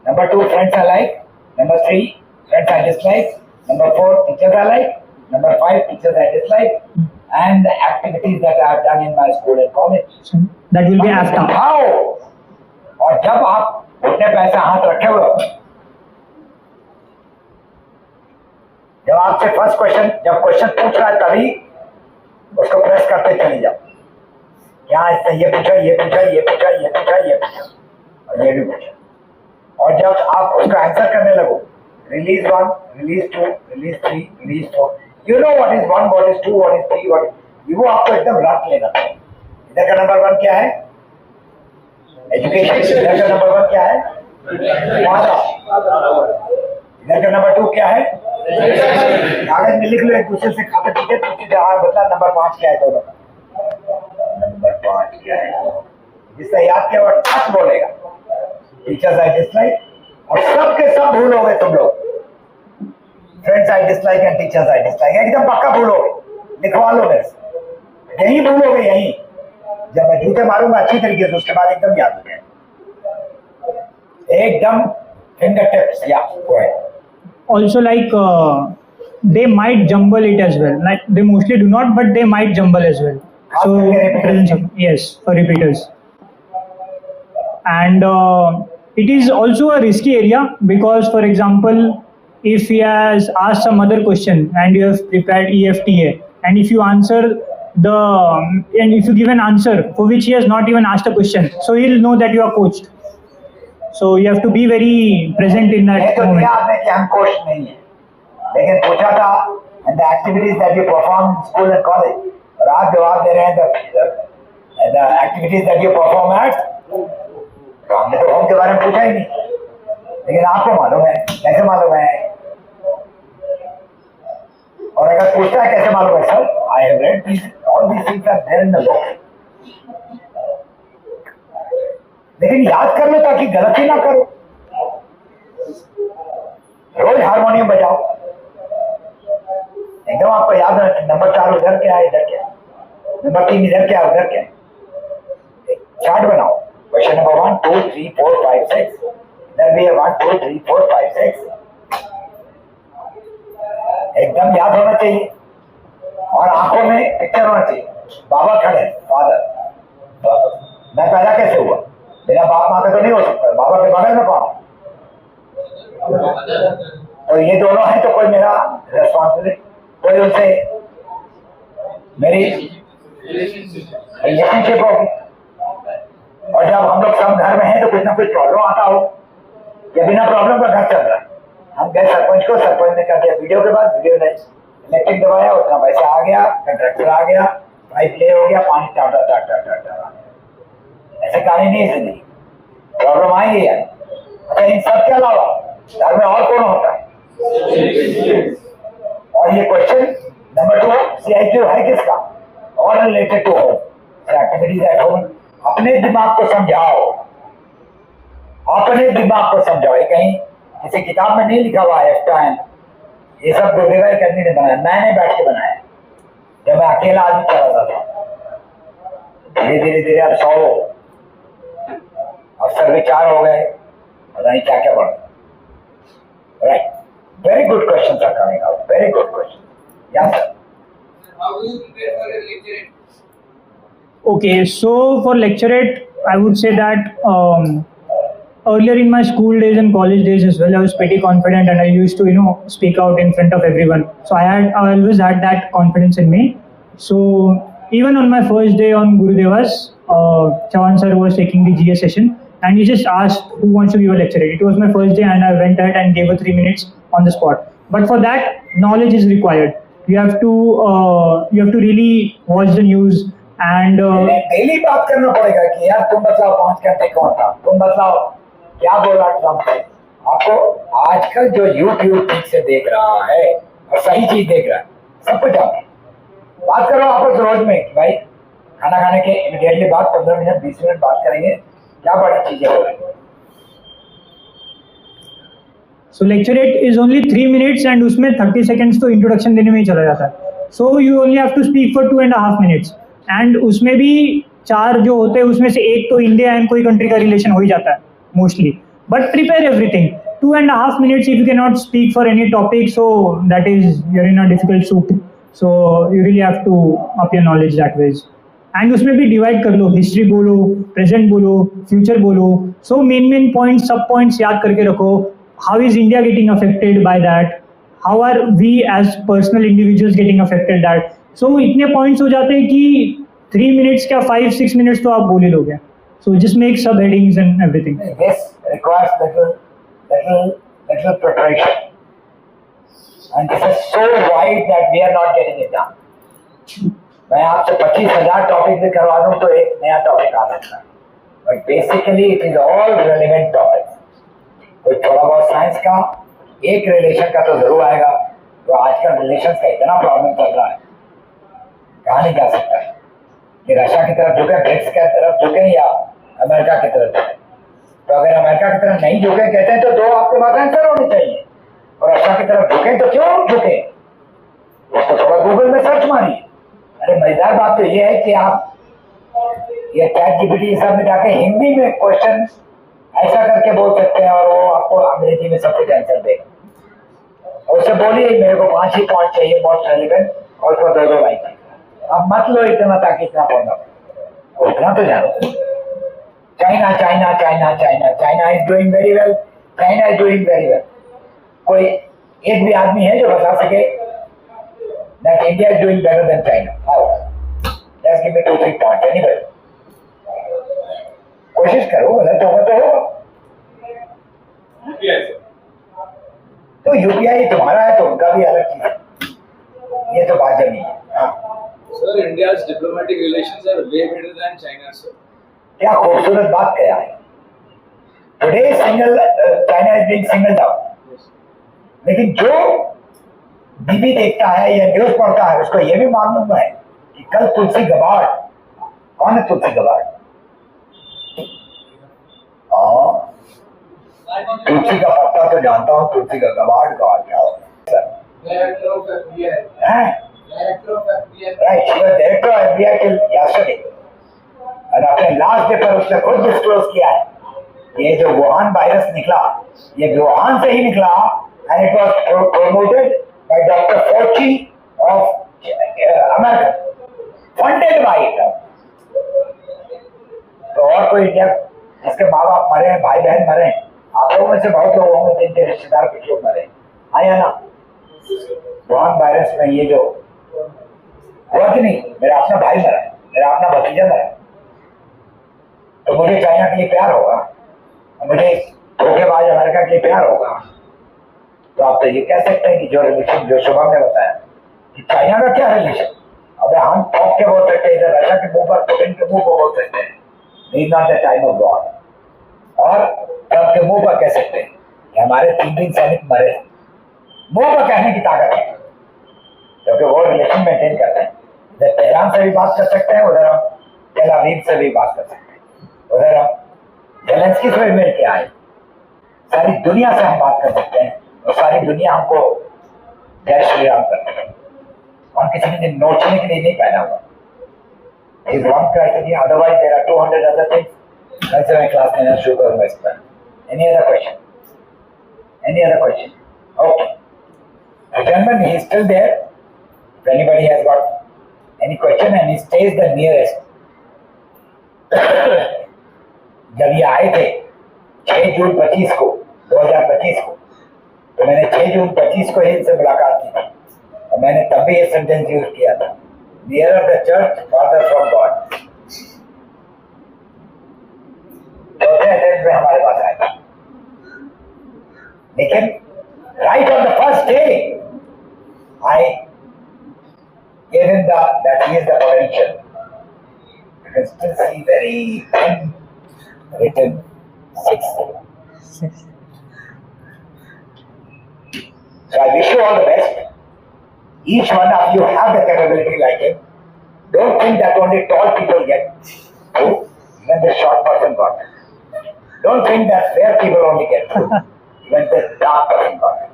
[SPEAKER 1] Number 2, friends I like. Number 3, friends I dislike. Number 4, teachers I like. Number 5, teachers I dislike. And the activities that I have done in my school and college.
[SPEAKER 2] So that will be after.
[SPEAKER 1] How? और जब आप उतने पैसे हाथ रखे हुए हो, जब आपसे फर्स्ट क्वेश्चन, जब क्वेश्चन पूछ रहा है तभी उसको प्रेस करते चले जाओ। यहाँ इससे ये पूछा, ये पूछा, ये पूछा, ये पूछा, ये पूछा और ये भी पूछा, और जब आप उसका आंसर करने लगो, release 1, release 2, release 3, release 4, you know what is 1, what is 2, what is 3, what is, वो आपको एकदम रट लेना चाहिए। इधर का नंबर 1 क्या है? एजुकेशन। इधर का नंबर 1 क्या है? वादा। इधर का नंबर 2 क्या है? कागज में लिख लो, एक दूसरे से खाते पीते पूछते, हाँ बता नंबर 5 क्या है, तो बता नंबर 5 क्या है। जिसने याद किया वो टच बोलेगा। टीचर्स आई डिसलाइक, और सब के सब भूलोगे तुम लोग। Friends I dislike and teachers I dislike एकदम पक्का भूलोगे, लिखवा लो मेरे से, यही भूलोगे, यही। जब मैं जूते मारूंगा अच्छी तरीके से, उसके बाद एकदम याद हो जाए, एकदम फिंगर टिप्स। या
[SPEAKER 2] Also, like they might jumble it as well. Like they mostly do not, but they might jumble as well. So yes, for repeaters. And it is also a risky area because, for example, if he has asked some other question and you have prepared EFTA, and if you answer and if you give an answer for which he has not even asked a question, so he'll know that you are coached. So you have to be very present in that moment.
[SPEAKER 1] आपने कि हम coach नहीं है, लेकिन पूछा था and the activities that you perform in school and college, और आप जवाब दे रहे हैं the activities that you perform at, तो हमने तो होम के बारे में पूछा ही नहीं, लेकिन आपको मालूम है। कैसे मालूम है? और अगर पूछता है कैसे मालूम है? Sir, I have read all these things are there in the book. लेकिन याद कर लो ताकि गलती ना करो। रोज हारमोनियम बजाओ, एकदम आपको याद रहे नंबर 4 उधर क्या है, इधर क्या है, नंबर 3 इधर क्या है, उधर क्या है। चार्ट बनाओ, क्वेश्चन नंबर 1, 2, 3, 4, 5, 6, इधर भी है 1, 2, 3, 4, 5, 6, एकदम याद होना चाहिए। और आंखों में पिक्चर होना चाहिए, बाबा खड़े, फादर, मैं पैदा कैसे हुआ, बिना बाप माँ के तो नहीं हो सकता, बाबा के बगल में कौन? तो ये दोनों हैं, तो कोई मेरा रेस्पॉन्सिबिलिटी, कोई उनसे मेरी रिलेशनशिप होगी। और जब हम लोग सब घर में हैं तो कुछ ना कुछ प्रॉब्लम आता हो, या बिना प्रॉब्लम का घर चल रहा है, हम गए सरपंच को, सरपंच ने कर दिया वीडियो के बाद, वीडियो ने इलेक्ट्रिक दबाया, उतना पैसा आ गया, कंट्रैक्टर आ गया, पाइप ले हो गया, पानी टाटा टाटा टाटा। ऐसे कहानी नहीं है जिंदगी, प्रॉब्लम आएगी यार। अच्छा, इन सब के अलावा घर में और कौन होता है? और ये क्वेश्चन नंबर 2 CIQ है किसका? और related to home activities at home. अपने दिमाग को समझाओ, अपने दिमाग को समझाओ। ये कहीं किसी किताब में नहीं लिखा हुआ है एस्टाइन, ये सब गुरुदेवा एकेडमी ने बनाया, मैंने बैठ के बनाया जब मैं अकेला आदमी चला रहा था। धीरे धीरे धीरे अब 100 अफसर भी 4 हो गए, पता नहीं क्या क्या बढ़ गया। Right, very good question are coming out, very good question. Yes sir.
[SPEAKER 4] How do you prepare for a lecture?
[SPEAKER 2] Okay, so for lecturate, I would say that earlier in my school days and college days as well, I was pretty confident and I used to, speak out in front of everyone. So I always had that confidence in me. So even on my first day on Gurudeva's, Chavan sir was taking the GS session and he just asked who wants to give a lecture. It was my first day and I went ahead and gave a 3 minutes on the spot. But for that, knowledge is required. You have to really watch the news and
[SPEAKER 1] daily बात करना पड़ेगा कि यार तुम बताओ 5 घंटे कौन था, तुम बताओ क्या बोला ट्रम्प ने। आपको आजकल जो यूट्यूब ठीक से देख रहा है और सही चीज देख रहा है, सब कुछ आप बात करो आपस रोज में कि भाई खाना खाने के इमीडिएटली बाद 15 मिनट 20 मिनट बात करेंगे, क्या बड़ी चीजें हो रही है।
[SPEAKER 2] So lecturate is only 3 minutes and उसमें 30 seconds तो introduction देने में ही चला जाता है. So you only have to speak for 2.5 minutes and उसमें भी 4 जो होते हैं उसमें से एक तो इंडिया एंड कोई कंट्री का रिलेशन हो ही जाता है mostly. But prepare everything. 2.5 minutes if you cannot speak for any topic, so that is you're in a difficult soup. So you really have to up your knowledge that ways. And उसमें भी divide कर लो, history बोलो, present बोलो, future बोलो. So main point सब points याद करके रखो. How is India getting affected by that, how are we as personal individuals getting affected that. So इतने पॉइंट्स हो जाते हैं कि 3 मिनट्स क्या 5-6 मिनट्स तो आप बोल ही लोगे. सो जस्ट मेक सब headings and everything.
[SPEAKER 1] This requires little preparation, and this is so wide that we are not getting it done. मैं आपसे 25,000 टॉपिक भी करवा दूं तो एक नया टॉपिक आ सकता है, but basically it is all relevant topic. कोई थोड़ा बहुत साइंस का, एक रिलेशन का तो जरूर आएगा. तो आजकल रिलेशन का इतना प्रॉब्लम चल रहा है, कहा नहीं जा सकता है कि रशिया की तरफ झुके, ब्रिक्स की तरफ झुके या अमेरिका की तरफ झुके. तो अगर अमेरिका की तरफ नहीं झुके कहते हैं तो 2 आपके पास आंसर होने चाहिए, और रशिया की तरफ झुके तो क्यों झुके, उसको थोड़ा गूगल में सर्च मारिए. अरे मजेदार बात तो ये है कि आप ये चैट जीपीटी सब में जाके हिंदी में क्वेश्चन ऐसा करके बोल सकते हैं और वो आपको अंग्रेजी में सब कुछ आंसर देगा. और उससे बोलिए मेरे को 5 ही पॉइंट चाहिए मोस्ट रेलिवेंट, और उसको 2 लाइन चाहिए. अब मत लो इतना ताकि इतना पढ़ना पड़े, उतना तो जानो. China China China China China is doing very well, China is doing very well. कोई एक भी आदमी है जो बता सके that India is doing better than China? How? Just give me 2-3 points. Anybody? कोशिश करो, गलत होगा तो होगा. तो यूपीआई तुम्हारा है तो उनका भी अलग चीज है, ये तो बात जमी है.
[SPEAKER 4] Sir, India's diplomatic relations are way better than China's, sir.
[SPEAKER 1] क्या खूबसूरत बात कहा है. Today China is being singled out. लेकिन जो बीबी देखता है या न्यूज पढ़ता है उसको ये भी मालूम है कि कल तुलसी गबाड़, कौन है तुलसी गबाड़? तुलसी का पत्ता तो जानता हूँ, तुलसी का गबाड़ क्या होगा?
[SPEAKER 4] Director of FBI. Director of FBI.
[SPEAKER 1] Right, she was director of FBI till yesterday. और अपने लास्ट डे पर उसने खुद डिस्क्लोज किया है ये जो वुहान वायरस निकला, ये वुहान से ही निकला, and it was promoted by Dr. Fauci of America, funded by it. तो और कोई इंडिया जिसके माँ बाप मरे हैं, भाई बहन मरे हैं, आप लोगों में से बहुत लोग होंगे जिनके रिश्तेदार कुछ लोग मरे, आया ना वुहान वायरस में. ये जो हुआ कि नहीं, मेरा अपना भाई मरा है, मेरा अपना भतीजा मरा है, तो मुझे चाइना के लिए प्यार होगा, मुझे धोखेबाज अमेरिका के लिए प्यार होगा. तो आप तो ये कह सकते हैं कि जो रिलेशन जो शुभम ने बताया कि चाइना का क्या रिलेशन. अब हम टॉप के बोल सकते हैं, इधर रशिया के मुंह पर, पुतिन के मुंह पर बोल सकते हैं is not the time of God, और ट्रम्प के मुंह पर कह सकते हैं कि हमारे 3 सैनिक मरे. मुंह पर कहने की ताकत है क्योंकि वो रिलेशन मेंटेन करते हैं. इधर तेहरान से भी बात कर सकते हैं, उधर हम तेल अवीव से भी बात कर सकते हैं, उधर हम जेलेंस्की से भी मिल के आए. सारी दुनिया से हम बात कर सकते हैं और सारी दुनिया हमको जय श्री राम करते हैं. और किसी ने नोचने के लिए नहीं पहना हुआ. Is one criteria, otherwise there are 200 other things. कल से मैं क्लास लेना शुरू करूंगा इस पर. Any other question? Any other question? Okay, gentlemen, he is still there. If anybody has got any question, and he stays the nearest. जब ये आए थे 6 जून 25 को 2025 को, तो मैंने 6 जून 25 को ही इनसे मुलाकात की थी और मैंने तब भी ये सेंटेंस यूज किया था, nearer the church father from God. चौथे अटेम्प्ट में हमारे पास आया, लेकिन right on the first day I gave him that he is the potential. You can still see very thin written 6. So I wish you all the best. Each one of you have the capability like him. Don't think that only tall people get through, even the short person got it. Don't think that fair people only get through, even the dark person got it.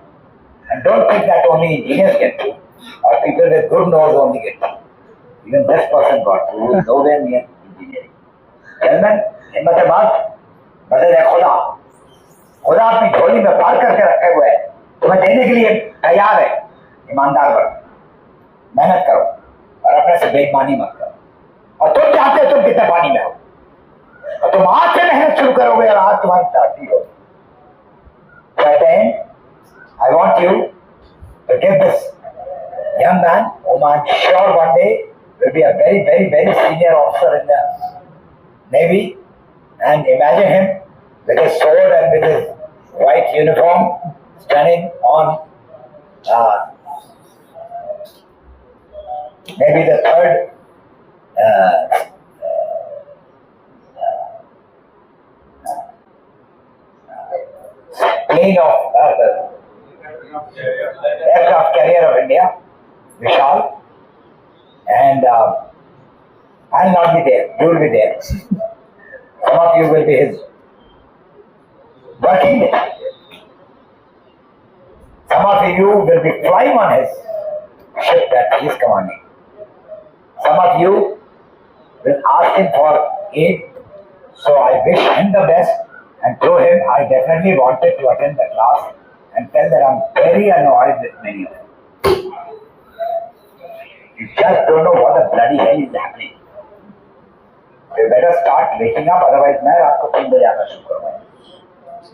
[SPEAKER 1] And don't think that only engineers get through, or people with good nose only get through. Even this person got through, who is nowhere near engineering. Gentlemen, हिम्मत बात बदल है खुदा, खुदा अपनी झोली में पार करके रखे हुए है, तुम्हें देने के लिए तैयार है। ईमानदार बनो, मेहनत करो और अपने से बेईमानी मत करो। और तुम चाहते हो तुम कितने पानी में हो, और तुम आज से मेहनत शुरू करोगे और आज तुम्हारी तरक्की होगी। कहते हैं I want you to give this young man, whom I'm sure one day will be a very, very, very senior officer in the Navy, and imagine him with his sword and with his white uniform standing on maybe the third plane of the aircraft carrier of India, Vishal, and I'll not be there, you will be there. Some of you will be his working with. Some of you will be flying on his ship that he is commanding. Some of you will ask him for aid, so I wish him the best, and through him I definitely wanted to attend the class and tell that I'm very annoyed with many of them. You just don't know what the bloody hell is happening. You better start waking up, otherwise मैं रात को 3 बजे आना शुरू करूँगा।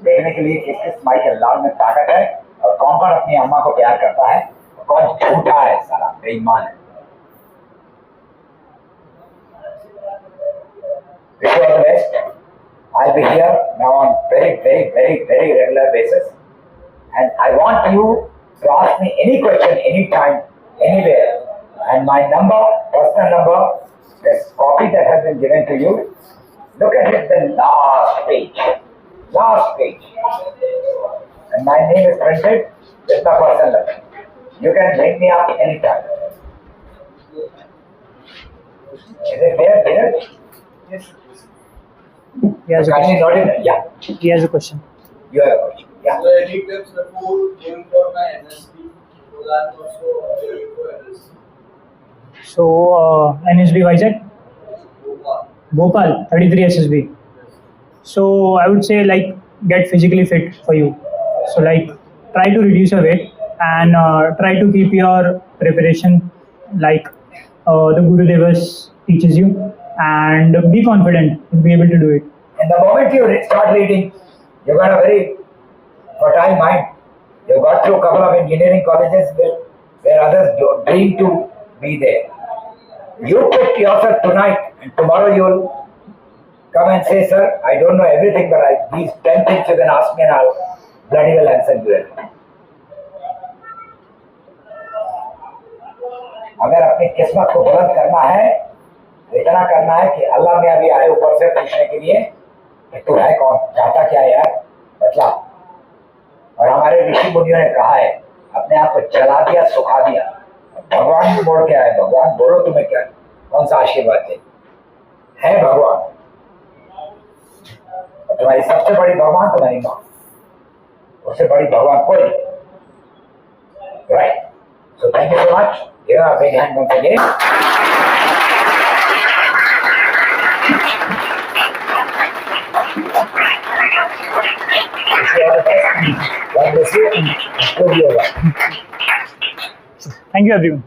[SPEAKER 1] देखने के लिए किस माई के लाल में ताकत है और कौन कौन अपनी अम्मा को प्यार करता है, कौन झूठा है, साला बेईमान है। Wish you all the best. I'll be here now on very, very, very, very regular basis. And I want you to ask me any question, anytime, anywhere. And my number, personal number, this copy that has been given to you, look at it, the last page. Last page. And my name is printed with my personal number. You can ring me up anytime. Is it there, dear?
[SPEAKER 3] Yes.
[SPEAKER 2] He has a
[SPEAKER 1] Kindly
[SPEAKER 2] question.
[SPEAKER 1] note it. Yeah.
[SPEAKER 2] He has a question.
[SPEAKER 1] You have a question. Yeah.
[SPEAKER 4] So any tips before going for my NSB? So that's also going for NSB.
[SPEAKER 2] So, NSB Vizag, Bhopal, 33 SSB. So, I would say like get physically fit for you. So, like try to reduce your weight and try to keep your preparation like the GURUDEVA'S teaches you, and be confident to be able to do it.
[SPEAKER 1] And the moment you start reading, you got a very fertile mind. You got through a couple of engineering colleges where others dream to be there. You put yourself tonight, and tomorrow you will come and say, sir, I don't know everything, but these 10 things you can ask me and I'll bloody well answer you everything. अगर अपनी किस्मत को बुलंद करना है, इतना करना है कि अल्लाह में अभी आए ऊपर से पूछने के लिए कि तू है कौन, चाहता क्या यार, बतला। और हमारे ऋषि मुनियों ने कहा है, अपने आप को जला दिया, सुखा दिया, भगवान भी बोल के आए, भगवान बोलो तुम्हें क्या, कौन सा आशीर्वाद है भगवान। और तुम्हारी सबसे बड़ी भगवान तुम्हारी माँ, उससे बड़ी भगवान कोई। Right, so thank you so much. Give a big hand once again. God bless you.
[SPEAKER 2] Thank you, everyone.